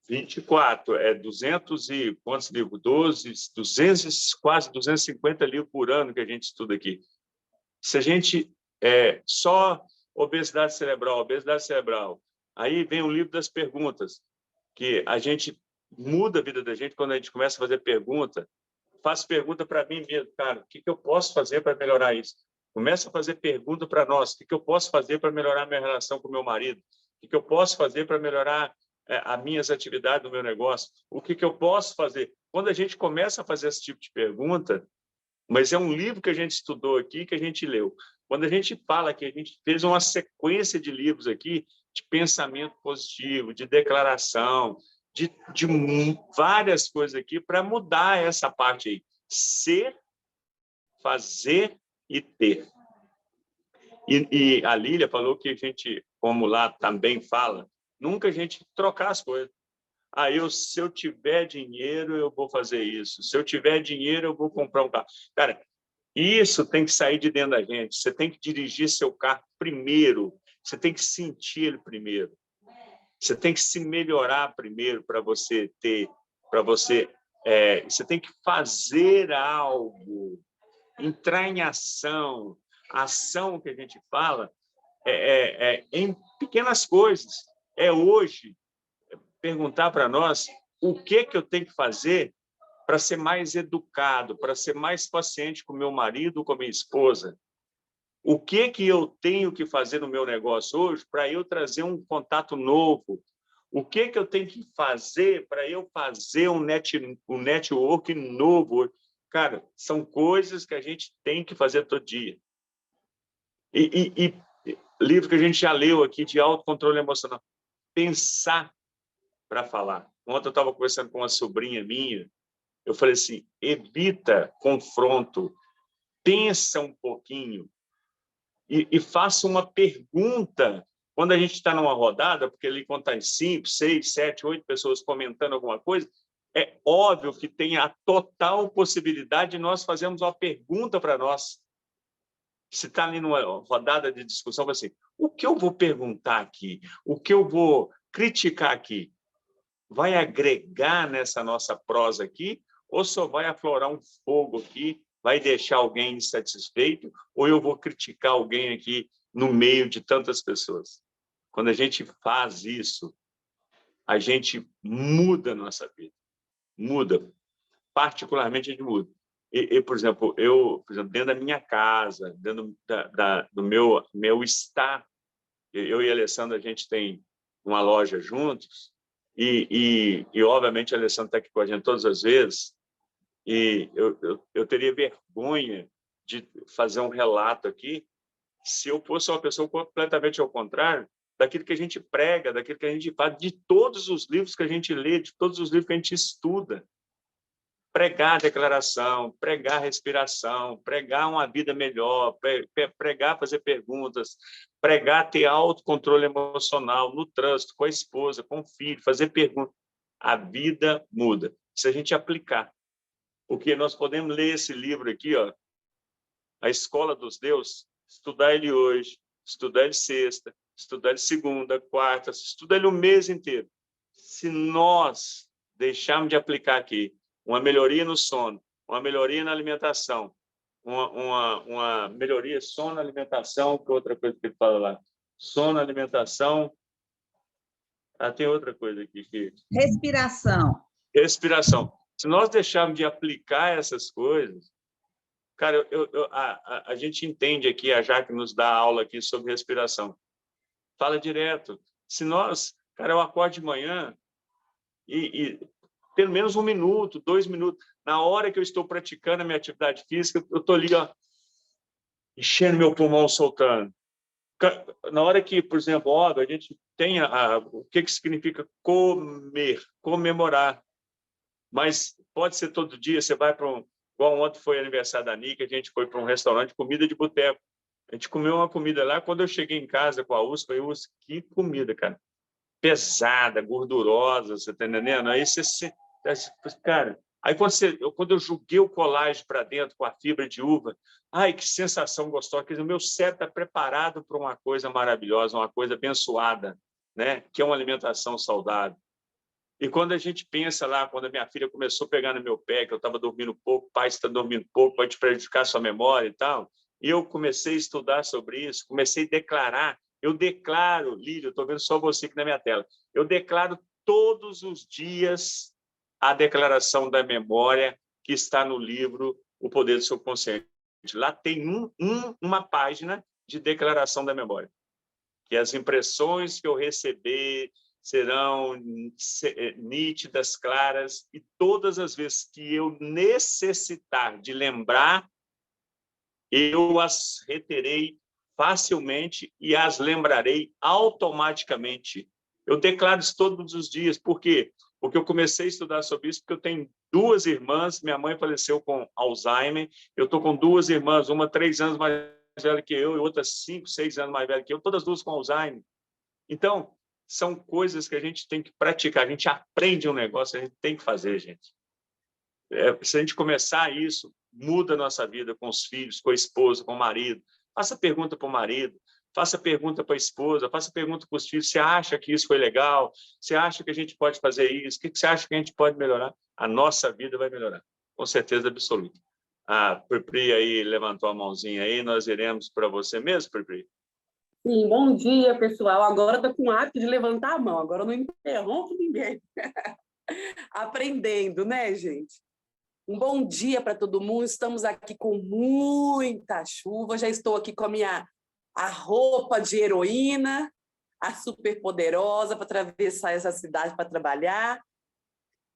24, 200 e quantos livros? 12, 200, quase 250 livros por ano que a gente estuda aqui. Se a gente só obesidade cerebral, aí vem o livro das perguntas, que a gente muda a vida da gente quando a gente começa a fazer pergunta. Faço pergunta para mim mesmo, cara, o que eu posso fazer para melhorar isso? Começa a fazer pergunta para nós, o que eu posso fazer para melhorar minha relação com o meu marido? O que eu posso fazer para melhorar as minhas atividades no meu negócio? O que eu posso fazer? Quando a gente começa a fazer esse tipo de pergunta, mas é um livro que a gente estudou aqui, que a gente leu. Quando a gente fala que a gente fez uma sequência de livros aqui, de pensamento positivo, de declaração, de várias coisas aqui para mudar essa parte aí. Ser, fazer e ter. E a Lília falou que a gente, como lá também fala, nunca a gente trocar as coisas. Se eu tiver dinheiro, eu vou fazer isso. Se eu tiver dinheiro, eu vou comprar um carro. Cara, isso tem que sair de dentro da gente. Você tem que dirigir seu carro primeiro. Você tem que sentir ele primeiro. Você tem que se melhorar primeiro para você ter... você tem que fazer algo, entrar em ação. A ação que a gente fala em pequenas coisas. Hoje perguntar para nós o que eu tenho que fazer para ser mais educado, para ser mais paciente com meu marido, com minha esposa. O que eu tenho que fazer no meu negócio hoje para eu trazer um contato novo? O que eu tenho que fazer para eu fazer um network novo? Cara, são coisas que a gente tem que fazer todo dia. E livro que a gente já leu aqui de autocontrole emocional. Pensar para falar. Ontem eu estava conversando com uma sobrinha minha, eu falei assim, evita confronto, pensa um pouquinho e faça uma pergunta. Quando a gente está numa rodada, porque ali quando está em 5, 6, 7, 8 pessoas comentando alguma coisa, é óbvio que tem a total possibilidade de nós fazermos uma pergunta para nós. Se está ali numa rodada de discussão, assim, o que eu vou perguntar aqui? O que eu vou criticar aqui? Vai agregar nessa nossa prosa aqui ou só vai aflorar um fogo aqui, vai deixar alguém insatisfeito ou eu vou criticar alguém aqui no meio de tantas pessoas? quando a gente faz isso, a gente muda a nossa vida. Muda. Particularmente, a gente muda. Por exemplo, dentro da minha casa, dentro do meu estar, eu e a Alessandra, a gente tem uma loja juntos, obviamente, a Alessandra está aqui com a gente todas as vezes, e eu teria vergonha de fazer um relato aqui se eu fosse uma pessoa completamente ao contrário daquilo que a gente prega, daquilo que a gente faz, de todos os livros que a gente lê, de todos os livros que a gente estuda. Pregar declaração, pregar respiração, pregar uma vida melhor, pregar fazer perguntas, pregar ter autocontrole emocional no trânsito, com a esposa, com o filho, fazer perguntas. A vida muda se a gente aplicar. Porque nós podemos ler esse livro aqui, ó, A Escola dos Deuses, estudar ele hoje, estudar ele sexta, estudar ele segunda, quarta, estudar ele o mês inteiro. Se nós deixarmos de aplicar aqui uma melhoria no sono, uma melhoria na alimentação, uma melhoria sono, alimentação, que é outra coisa que ele fala lá, sono, alimentação, tem outra coisa aqui que respiração. Se nós deixarmos de aplicar essas coisas, cara, a gente entende aqui, a Jaque nos dá aula aqui sobre respiração. Fala direto. Se nós, cara, eu acordo de manhã e pelo menos 1 minuto, 2 minutos, na hora que eu estou praticando a minha atividade física, eu estou ali, ó, enchendo meu pulmão, soltando. Na hora que, por exemplo, a gente tem o que significa comer, comemorar. Mas pode ser todo dia, você vai para igual ontem foi aniversário da Nica, a gente foi para um restaurante de comida de boteco. A gente comeu uma comida lá, quando eu cheguei em casa com a USP, que comida, cara. Pesada, gordurosa, você tá entendendo? Aí você cara, aí quando eu joguei o colágeno para dentro com a fibra de uva, ai, que sensação gostosa, quer dizer, o meu cérebro está preparado para uma coisa maravilhosa, uma coisa abençoada, né? Que é uma alimentação saudável. E quando a gente pensa lá, quando a minha filha começou a pegar no meu pé, que eu estava dormindo pouco, pai está dormindo pouco, pode te prejudicar a sua memória e tal, e eu comecei a estudar sobre isso, comecei a declarar. Eu declaro, Lília, eu estou vendo só você aqui na minha tela, eu declaro todos os dias a declaração da memória que está no livro O Poder do Subconsciente. Lá tem uma página de declaração da memória, que as impressões que eu receber serão nítidas, claras, e todas as vezes que eu necessitar de lembrar, eu as reterei facilmente e as lembrarei automaticamente. Eu declaro isso todos os dias. Por quê? Porque eu comecei a estudar sobre isso, porque eu tenho 2 irmãs, minha mãe faleceu com Alzheimer, eu estou com 2 irmãs, uma 3 anos mais velha que eu e outra 5, 6 anos mais velha que eu, todas 2 com Alzheimer. Então, são coisas que a gente tem que praticar, a gente aprende um negócio, a gente tem que fazer, gente. Se a gente começar isso, muda a nossa vida com os filhos, com a esposa, com o marido. Faça pergunta para o marido, faça pergunta para a esposa, faça pergunta para os filhos. Você acha que isso foi legal? Você acha que a gente pode fazer isso? O que você acha que a gente pode melhorar? A nossa vida vai melhorar, com certeza absoluta. A Pripri aí levantou a mãozinha aí, nós iremos para você mesmo, Pripri? Sim, bom dia, pessoal. Agora estou com o hábito de levantar a mão, agora eu não interrompo ninguém. Aprendendo, né, gente? Um bom dia para todo mundo. Estamos aqui com muita chuva. Já estou aqui com a roupa de heroína, a superpoderosa, para atravessar essa cidade para trabalhar.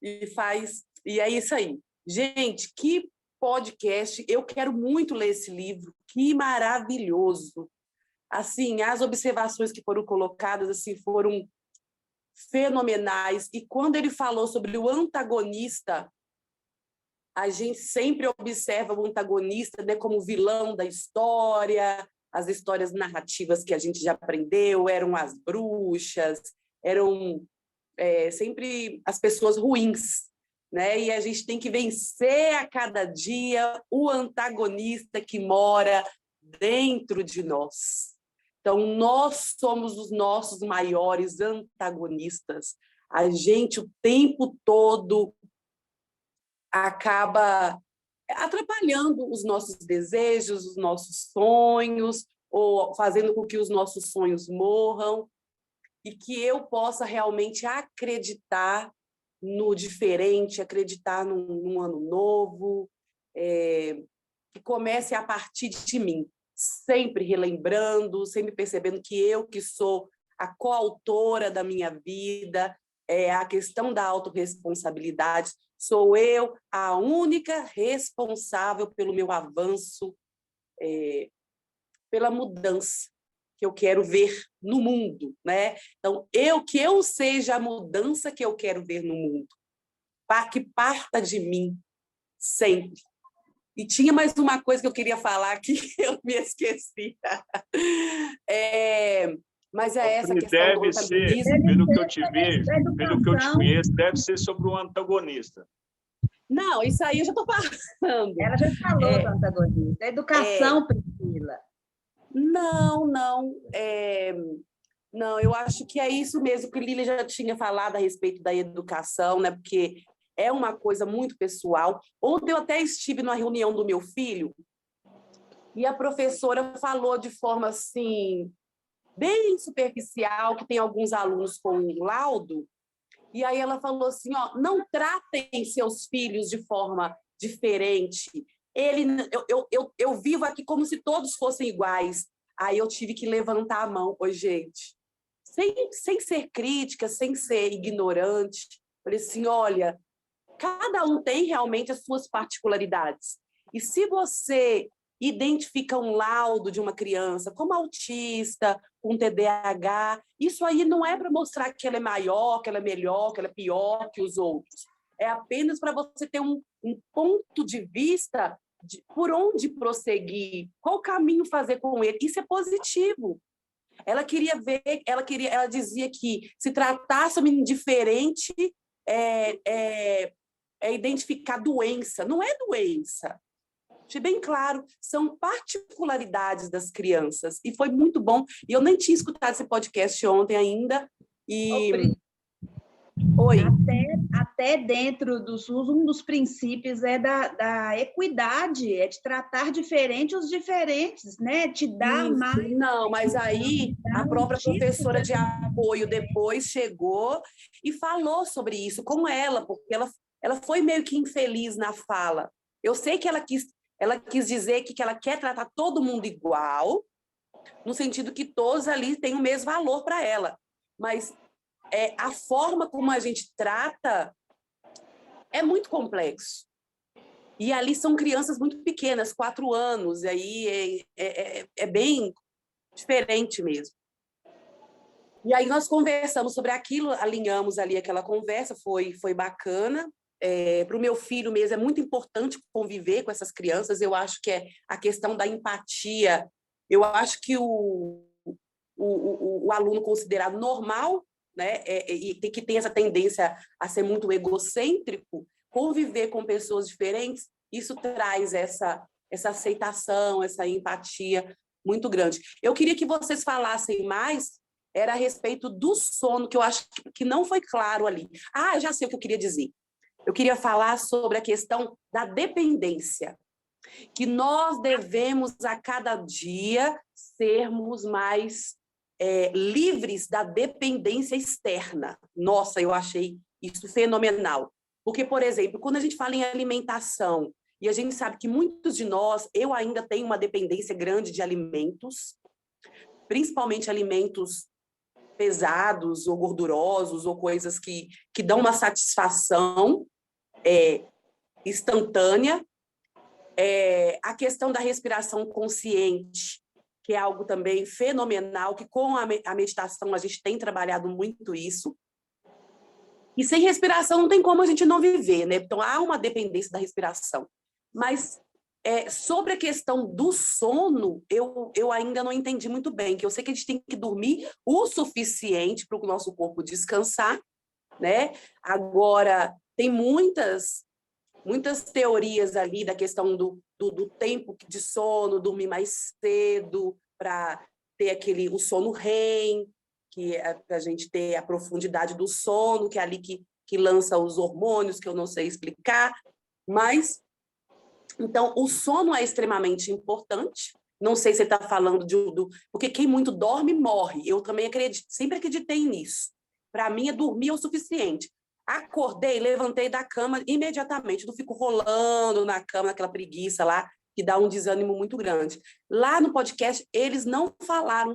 E é isso aí. Gente, que podcast. Eu quero muito ler esse livro. Que maravilhoso. Assim, as observações que foram colocadas assim, foram fenomenais. E quando ele falou sobre o antagonista, a gente sempre observa o antagonista, né, como vilão da história, as histórias narrativas que a gente já aprendeu, eram as bruxas, eram sempre as pessoas ruins, né? E a gente tem que vencer a cada dia o antagonista que mora dentro de nós. Então, nós somos os nossos maiores antagonistas. A gente, o tempo todo, acaba atrapalhando os nossos desejos, os nossos sonhos, ou fazendo com que os nossos sonhos morram. e que eu possa realmente acreditar no diferente, acreditar num ano novo, que comece a partir de mim, sempre relembrando, sempre percebendo que eu que sou a coautora da minha vida, a questão da autorresponsabilidade, sou eu a única responsável pelo meu avanço, pela mudança que eu quero ver no mundo, né? Então, que eu seja a mudança que eu quero ver no mundo, para que parta de mim sempre. E tinha mais uma coisa que eu queria falar que eu me esqueci. Mas essa questão do Deve ser, antagonismo. pelo que eu te vejo, pelo que eu te conheço, deve ser sobre o antagonista. Não, isso aí eu já estou falando. Ela já falou do antagonista. Educação, Priscila. Não. Não, eu acho que é isso mesmo que Lília já tinha falado a respeito da educação, né? Porque é uma coisa muito pessoal. Ontem eu até estive numa reunião do meu filho e a professora falou de forma assim, bem superficial, que tem alguns alunos com laudo, e aí ela falou assim, ó, não tratem seus filhos de forma diferente. Eu vivo aqui como se todos fossem iguais. Aí eu tive que levantar a mão. Oi, gente. Sem ser crítica, sem ser ignorante. Falei assim, olha, cada um tem realmente as suas particularidades. E se você identifica um laudo de uma criança como autista, com TDAH, isso aí não é para mostrar que ela é maior, que ela é melhor, que ela é pior que os outros. É apenas para você ter um ponto de vista de por onde prosseguir, qual caminho fazer com ele. Isso é positivo. Ela queria ver, ela dizia que se tratasse um menino diferente, é identificar doença. Não é doença. Achei bem claro, são particularidades das crianças. E foi muito bom. E eu nem tinha escutado esse podcast ontem ainda. E... Oi. Até dentro do SUS, um dos princípios é da equidade, é de tratar diferente os diferentes, né? Te dar Isso, mais... Não, mas aí a própria professora de apoio depois chegou e falou sobre isso com ela, porque ela foi meio que infeliz na fala. Eu sei que ela quis dizer que ela quer tratar todo mundo igual, no sentido que todos ali têm o mesmo valor para ela. Mas a forma como a gente trata é muito complexo. E ali são crianças muito pequenas, 4 anos, e aí é bem diferente mesmo. E aí nós conversamos sobre aquilo, alinhamos ali aquela conversa, foi bacana. Para o meu filho mesmo é muito importante conviver com essas crianças. Eu acho que a questão da empatia. Eu acho que o aluno considerado normal, né, e que tem essa tendência a ser muito egocêntrico, conviver com pessoas diferentes, isso traz essa aceitação, essa empatia muito grande. Eu queria que vocês falassem mais a respeito do sono, que eu acho que não foi claro ali. Eu já sei o que eu queria dizer. Eu queria falar sobre a questão da dependência, que nós devemos, a cada dia, sermos mais livres da dependência externa. Nossa, eu achei isso fenomenal. Porque, por exemplo, quando a gente fala em alimentação, e a gente sabe que muitos de nós, eu ainda tenho uma dependência grande de alimentos, principalmente alimentos pesados ou gordurosos, ou coisas que dão uma satisfação instantânea. A questão da respiração consciente, que é algo também fenomenal, que com a meditação a gente tem trabalhado muito isso. E sem respiração não tem como a gente não viver, né? Então há uma dependência da respiração. Mas sobre a questão do sono, eu ainda não entendi muito bem, que eu sei que a gente tem que dormir o suficiente para o nosso corpo descansar, né? Agora, tem muitas teorias ali da questão do tempo de sono, dormir mais cedo, para ter o sono REM, que é para a gente ter a profundidade do sono, que é ali que lança os hormônios, que eu não sei explicar. Mas, então, o sono é extremamente importante, Não sei se ele está falando porque quem muito dorme, morre. Eu também sempre acreditei nisso. Para mim, é dormir é o suficiente. Acordei, levantei da cama imediatamente. Não fico rolando na cama, naquela preguiça lá, que dá um desânimo muito grande. Lá no podcast, eles não falaram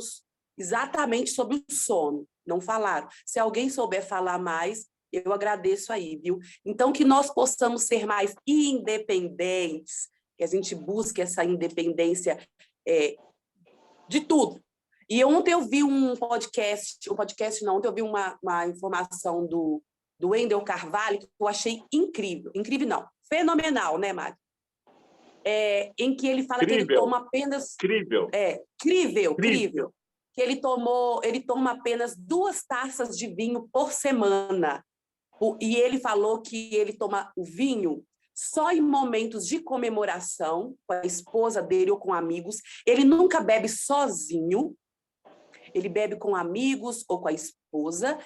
exatamente sobre o sono. Não falaram. Se alguém souber falar mais, eu agradeço aí, viu? Então, que nós possamos ser mais independentes, que a gente busque essa independência de tudo. E ontem eu vi ontem eu vi uma informação do Wendel Carvalho que eu achei incrível. Incrível não, fenomenal, né, Mário? Em que ele fala que ele toma apenas... Incrível. Incrível. Que ele toma apenas 2 taças de vinho por semana. E ele falou que ele toma o vinho só em momentos de comemoração, com a esposa dele ou com amigos. Ele nunca bebe sozinho, ele bebe com amigos ou com a esposa,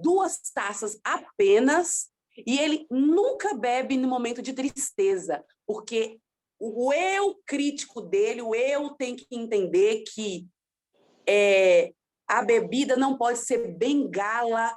2 taças apenas, e ele nunca bebe no momento de tristeza, porque o eu crítico dele, o eu tem que entender que a bebida não pode ser bengala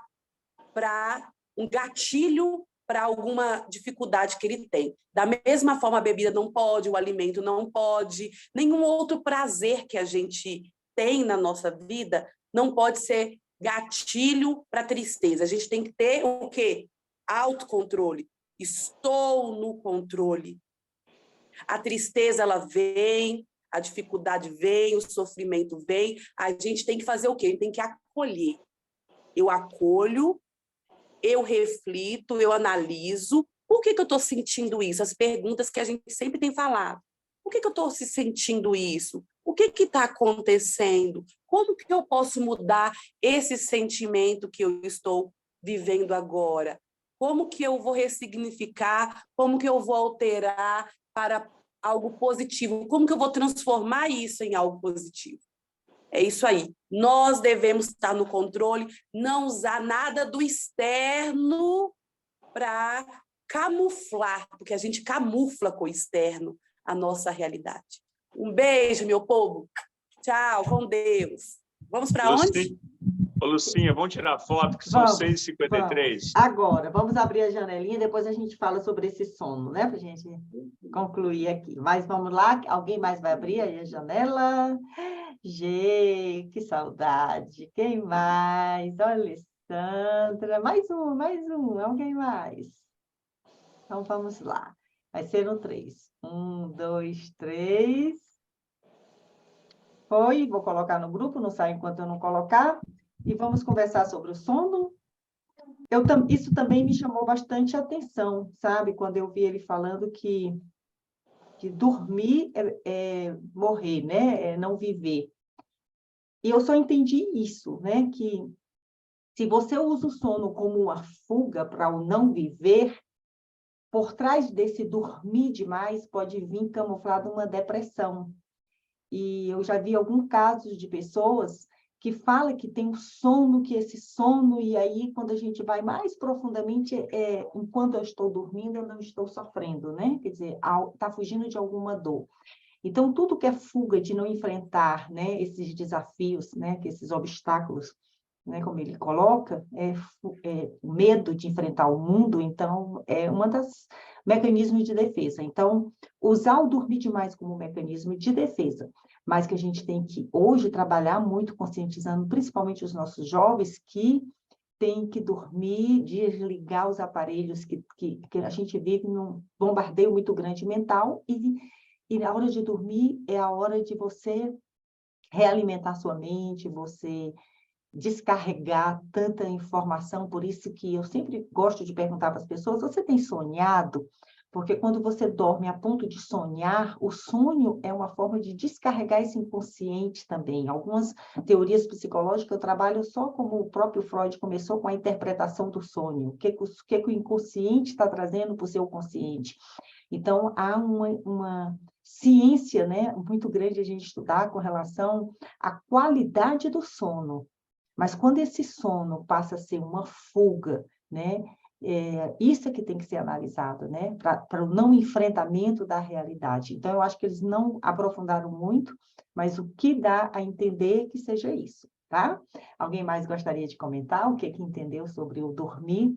para um gatilho para alguma dificuldade que ele tem. Da mesma forma, a bebida não pode, o alimento não pode, nenhum outro prazer que a gente tem na nossa vida não pode ser gatilho para tristeza. A gente tem que ter o quê? Autocontrole. Estou no controle. A tristeza, ela vem, a dificuldade vem, o sofrimento vem. A gente tem que fazer o quê? A gente tem que acolher. Eu acolho, eu reflito, eu analiso. Por que eu estou sentindo isso? As perguntas que a gente sempre tem falado. Por que eu estou sentindo isso? O que está acontecendo? Como que eu posso mudar esse sentimento que eu estou vivendo agora? Como que eu vou ressignificar? Como que eu vou alterar para algo positivo? Como que eu vou transformar isso em algo positivo? É isso aí. Nós devemos estar no controle, não usar nada do externo para camuflar, porque a gente camufla com o externo a nossa realidade. Um beijo, meu povo. Tchau, com Deus. Vamos para onde? Ô, Lucinha, vamos tirar foto, que são 6h53. Agora, vamos abrir a janelinha, depois a gente fala sobre esse sono, né? Para a gente concluir aqui. Mas vamos lá, alguém mais vai abrir aí a janela? Gê, que saudade. Quem mais? Olha, Alessandra. Mais um. Alguém mais? Então, vamos lá. Vai ser no 3. 1, 2, 3. Foi, vou colocar no grupo, não sai enquanto eu não colocar. E vamos conversar sobre o sono. Isso também me chamou bastante atenção, sabe? Quando eu vi ele falando que dormir é morrer, né? É não viver. E eu só entendi isso, né? Que se você usa o sono como uma fuga para o não viver, por trás desse dormir demais pode vir camuflado uma depressão. E eu já vi alguns casos de pessoas que falam que tem um sono, que esse sono, e aí quando a gente vai mais profundamente, enquanto eu estou dormindo, eu não estou sofrendo, né? Quer dizer, está fugindo de alguma dor. Então, tudo que é fuga de não enfrentar, né, esses desafios, né, que esses obstáculos, né, como ele coloca, o medo de enfrentar o mundo, então, é um dos mecanismos de defesa. Então, usar o dormir demais como mecanismo de defesa, mas que a gente tem que, hoje, trabalhar muito conscientizando, principalmente os nossos jovens, que tem que dormir, desligar os aparelhos, que a gente vive num bombardeio muito grande mental, e a hora de dormir é a hora de você realimentar sua mente, você descarregar tanta informação. Por isso que eu sempre gosto de perguntar para as pessoas, você tem sonhado? Porque quando você dorme a ponto de sonhar, o sonho é uma forma de descarregar esse inconsciente também. Algumas teorias psicológicas eu trabalho só como o próprio Freud começou com a interpretação do sonho. O que o inconsciente está trazendo para o seu consciente? Então, há uma ciência, né, muito grande a gente estudar com relação à qualidade do sono. Mas quando esse sono passa a ser uma fuga, né, Isso é que tem que ser analisado, né? Para o não enfrentamento da realidade. Então, eu acho que eles não aprofundaram muito, mas o que dá a entender que seja isso, tá? Alguém mais gostaria de comentar o que entendeu sobre o dormir?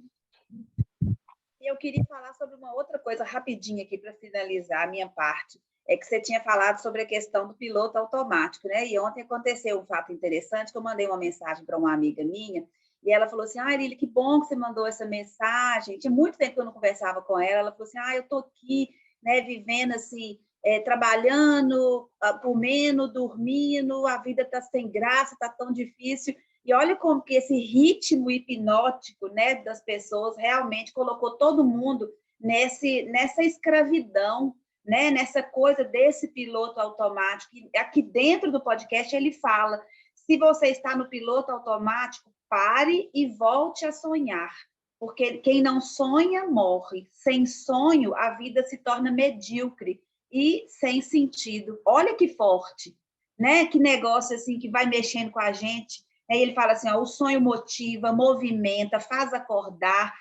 Eu queria falar sobre uma outra coisa rapidinho aqui para finalizar a minha parte. É que você tinha falado sobre a questão do piloto automático, né? E ontem aconteceu um fato interessante que eu mandei uma mensagem para uma amiga minha e ela falou assim: Lili, que bom que você mandou essa mensagem. Tinha muito tempo que eu não conversava com ela. Ela falou assim: eu estou aqui, né, vivendo assim, trabalhando, comendo, dormindo, a vida está sem graça, está tão difícil. E olha como que esse ritmo hipnótico, né, das pessoas realmente colocou todo mundo nessa escravidão, né, nessa coisa desse piloto automático. E aqui dentro do podcast ele fala: se você está no piloto automático, pare e volte a sonhar, porque quem não sonha morre. Sem sonho, a vida se torna medíocre e sem sentido. Olha que forte, né? Que negócio assim que vai mexendo com a gente. Aí ele fala assim: o sonho motiva, movimenta, faz acordar,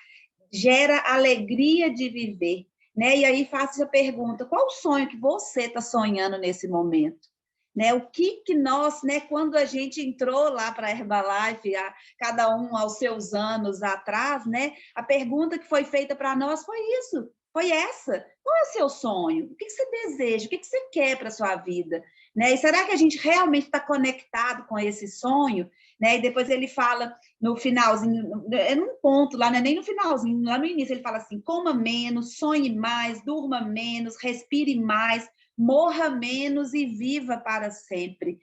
gera alegria de viver, né? E aí faço a pergunta: qual o sonho que você está sonhando nesse momento? Né? O que nós, né, quando a gente entrou lá para a Herbalife, cada um aos seus anos atrás, né, a pergunta que foi feita para nós foi isso, foi essa: qual é o seu sonho? O que você deseja? O que você quer para a sua vida? Né? E será que a gente realmente está conectado com esse sonho? Né? E depois ele fala no finalzinho, é num ponto lá, não é nem no finalzinho, lá no início ele fala assim: coma menos, sonhe mais, durma menos, respire mais, morra menos e viva para sempre.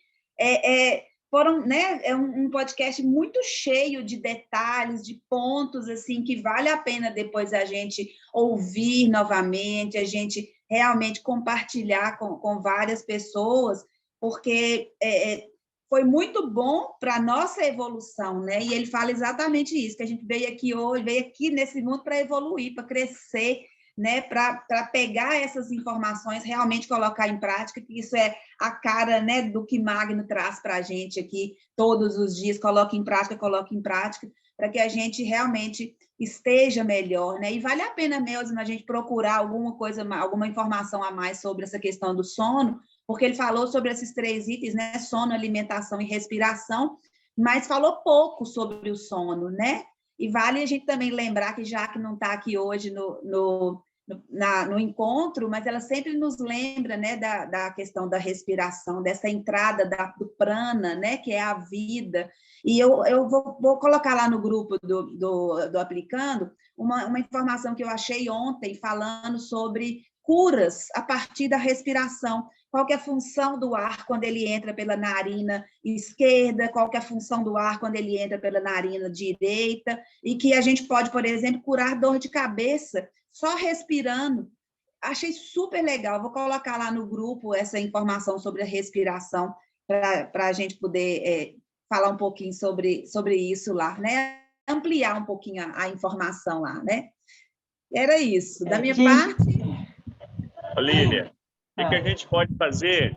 Foram, né, é um podcast muito cheio de detalhes, de pontos assim que vale a pena depois a gente ouvir novamente, a gente realmente compartilhar com várias pessoas, porque foi muito bom para a nossa evolução, né? E ele fala exatamente isso, que a gente veio aqui hoje, veio aqui nesse mundo para evoluir, para crescer, né? Para pegar essas informações, realmente colocar em prática, que isso é a cara, né, do que Magno traz para a gente aqui todos os dias: coloque em prática, para que a gente realmente esteja melhor, né? E vale a pena mesmo a gente procurar alguma coisa, alguma informação a mais sobre essa questão do sono, porque ele falou sobre esses 3 itens, né? Sono, alimentação e respiração, mas falou pouco sobre o sono, né? E vale a gente também lembrar que, já que não está aqui hoje no encontro, mas ela sempre nos lembra, né, da questão da respiração, dessa entrada do prana, né, que é a vida. E eu vou colocar lá no grupo do Aplicando uma informação que eu achei ontem, falando sobre curas a partir da respiração. Qual que é a função do ar quando ele entra pela narina esquerda, qual que é a função do ar quando ele entra pela narina direita, e que a gente pode, por exemplo, curar dor de cabeça só respirando. Achei super legal. Vou colocar lá no grupo essa informação sobre a respiração, para a gente poder falar um pouquinho sobre isso lá, né? Ampliar um pouquinho a informação lá, né? Era isso. Da minha parte... Lília, o que a gente pode fazer?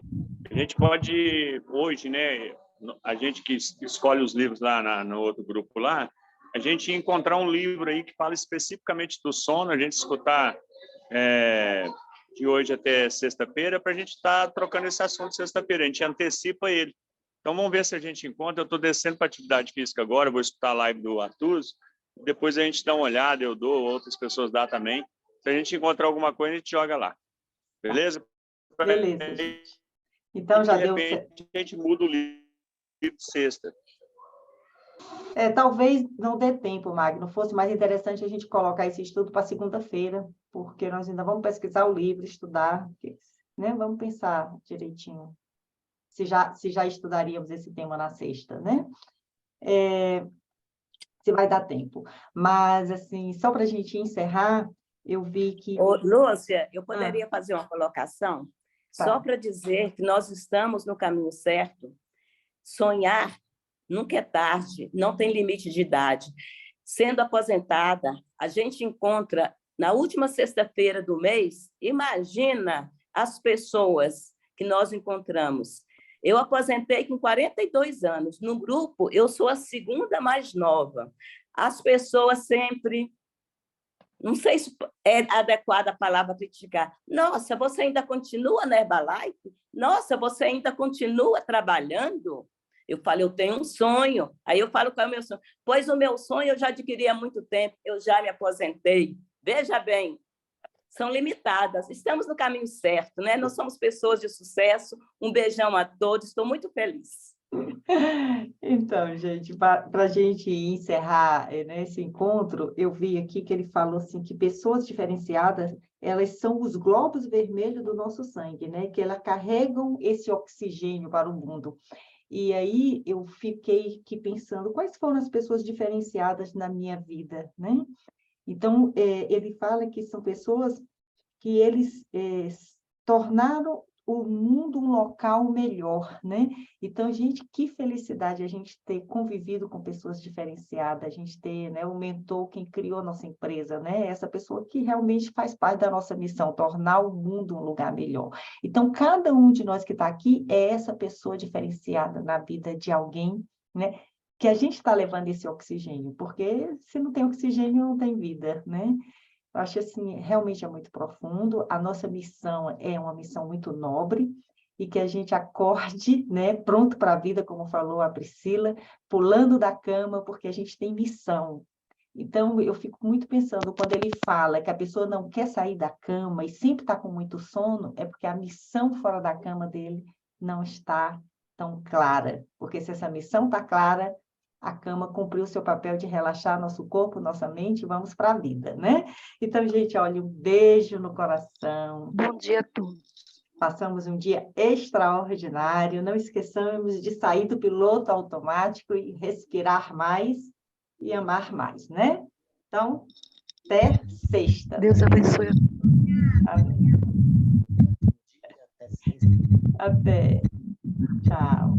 A gente pode, hoje, né, a gente que escolhe os livros lá no outro grupo lá, a gente encontrar um livro aí que fala especificamente do sono, a gente escutar de hoje até sexta-feira, para a gente estar trocando esse assunto sexta-feira, a gente antecipa ele. Então, vamos ver se a gente encontra. Eu estou descendo para atividade física agora, vou escutar a live do Arthur, depois a gente dá uma olhada, eu dou, outras pessoas dão também. Se a gente encontrar alguma coisa, a gente joga lá. Beleza? Beleza, gente. Então, já deu... De repente, a gente muda o livro de sexta. Talvez não dê tempo, Magno. Fosse mais interessante a gente colocar esse estudo para segunda-feira, porque nós ainda vamos pesquisar o livro, estudar, né? Vamos pensar direitinho se já estudaríamos esse tema na sexta, né? Se vai dar tempo. Mas, assim, só para a gente encerrar, eu vi que... Lúcia, eu poderia fazer uma colocação? Tá. Só para dizer que nós estamos no caminho certo. Sonhar nunca é tarde, não tem limite de idade. Sendo aposentada, a gente encontra na última sexta-feira do mês, imagina as pessoas que nós encontramos. Eu aposentei com 42 anos. No grupo, eu sou a segunda mais nova. As pessoas sempre Não sei se é adequada a palavra criticar. Nossa, você ainda continua na Herbalife? Nossa, você ainda continua trabalhando? Eu falo, eu tenho um sonho. Aí eu falo, qual é o meu sonho? Pois o meu sonho eu já adquiri há muito tempo, eu já me aposentei. Veja bem, são limitadas. Estamos no caminho certo, né? Nós somos pessoas de sucesso. Um beijão a todos, estou muito feliz. Então, gente, para a gente encerrar, né, esse encontro, eu vi aqui que ele falou assim, que pessoas diferenciadas, elas são os glóbulos vermelhos do nosso sangue, né? Que elas carregam esse oxigênio para o mundo. E aí eu fiquei aqui pensando, quais foram as pessoas diferenciadas na minha vida, né? Então, ele fala que são pessoas que eles tornaram o mundo um local melhor, né? Então, gente, que felicidade a gente ter convivido com pessoas diferenciadas, a gente ter, né, o mentor, quem criou a nossa empresa, né? Essa pessoa que realmente faz parte da nossa missão, tornar o mundo um lugar melhor. Então, cada um de nós que está aqui é essa pessoa diferenciada na vida de alguém, né? Que a gente está levando esse oxigênio, porque se não tem oxigênio, não tem vida, né? Eu acho assim, realmente é muito profundo. A nossa missão é uma missão muito nobre e que a gente acorde, né, pronto para a vida, como falou a Priscila, pulando da cama, porque a gente tem missão. Então, eu fico muito pensando, quando ele fala que a pessoa não quer sair da cama e sempre está com muito sono, é porque a missão fora da cama dele não está tão clara. Porque se essa missão está clara, a cama cumpriu o seu papel de relaxar nosso corpo, nossa mente, e vamos para a vida, né? Então, gente, olha, um beijo no coração. Bom dia a todos. Passamos um dia extraordinário. Não esqueçamos de sair do piloto automático e respirar mais e amar mais, né? Então, até sexta. Deus abençoe. Amém. Até. Tchau.